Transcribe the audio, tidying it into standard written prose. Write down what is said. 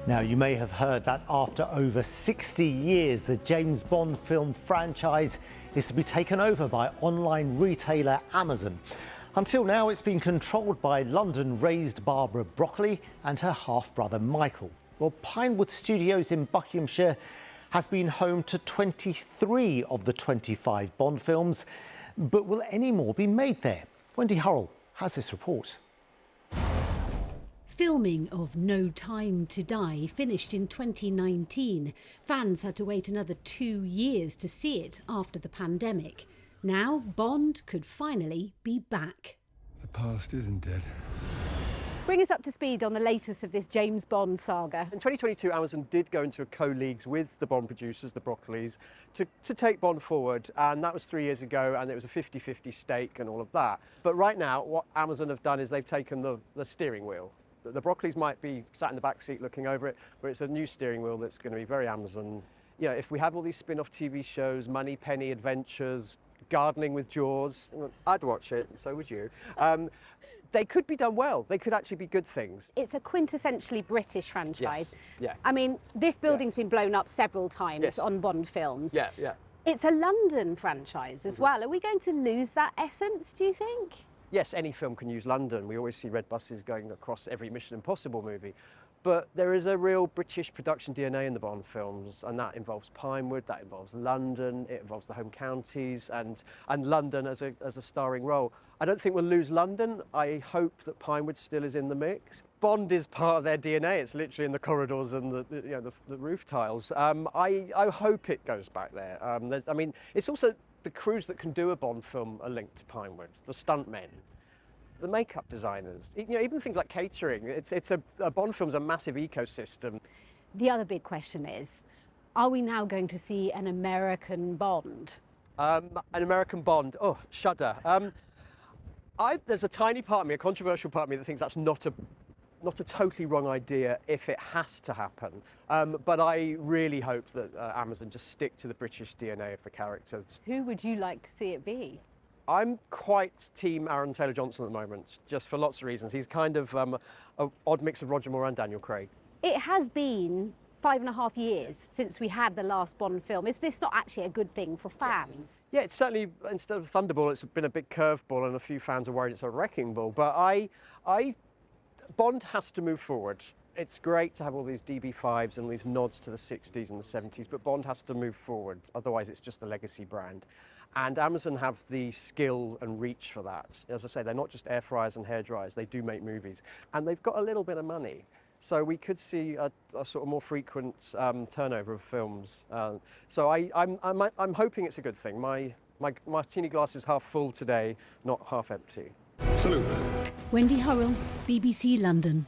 Now, you may have heard that after over 60 years, the James Bond film franchise is to be taken over by online retailer Amazon. Until now, it's been controlled by London-raised Barbara Broccoli and her half-brother Michael. Well, Pinewood Studios in Buckinghamshire has been home to 23 of the 25 Bond films. But will any more be made there? Wendy Hurrell has this report. Filming of No Time to Die finished in 2019. Fans had to wait another 2 years to see it after the pandemic. Now Bond could finally be back. The past isn't dead. Bring us up to speed on the latest of this James Bond saga. In 2022, Amazon did go into a co-leagues with the Bond producers, the Broccoli's, to take Bond forward, and that was 3 years ago, and it was a 50-50 stake and all of that. But right now, what Amazon have done is they've taken the steering wheel. The Broccoli's might be sat in the back seat looking over it, but it's a new steering wheel that's going to be very Amazon. You know, if we have all these spin-off TV shows, Money Penny Adventures, Gardening with Jaws, I'd watch it, and so would you. They could be done well. They could actually be good things. It's a quintessentially British franchise. Yes. Yeah. I mean, this building's been blown up several times on Bond films. Yeah, yeah. It's a London franchise as well. Are we going to lose that essence, do you think? Yes, any film can use London. We always see red buses going across every Mission Impossible movie. But there is a real British production DNA in the Bond films, and that involves Pinewood, that involves London, it involves the home counties, and London as a starring role. I don't think we'll lose London. I hope that Pinewood still is in the mix. Bond is part of their DNA. It's literally in the corridors and the roof tiles. I hope it goes back there. I mean, it's also the crews that can do a Bond film are linked to Pinewood, the stuntmen, the makeup designers, even things like catering. A Bond film's a massive ecosystem. The other big question is, are we now going to see an American Bond? An American Bond, oh, shudder. There's a tiny part of me, a controversial part of me, that thinks that's not a totally wrong idea if it has to happen. But I really hope that Amazon just stick to the British DNA of the characters. Who would you like to see it be? I'm quite team Aaron Taylor-Johnson at the moment, just for lots of reasons. He's kind of an odd mix of Roger Moore and Daniel Craig. It has been 5.5 years since we had the last Bond film. Is this not actually a good thing for fans? Yes. Yeah, it's certainly, instead of Thunderball, it's been a big curveball, and a few fans are worried it's a wrecking ball. But Bond has to move forward. It's great to have all these DB5s and these nods to the 60s and the 70s, but Bond has to move forward. Otherwise, it's just a legacy brand. And Amazon have the skill and reach for that. As I say, they're not just air fryers and hair dryers. They do make movies. And they've got a little bit of money. So we could see a sort of more frequent turnover of films. So I'm hoping it's a good thing. My martini glass is half full today, not half empty. Salute. Wendy Hurrell, BBC London.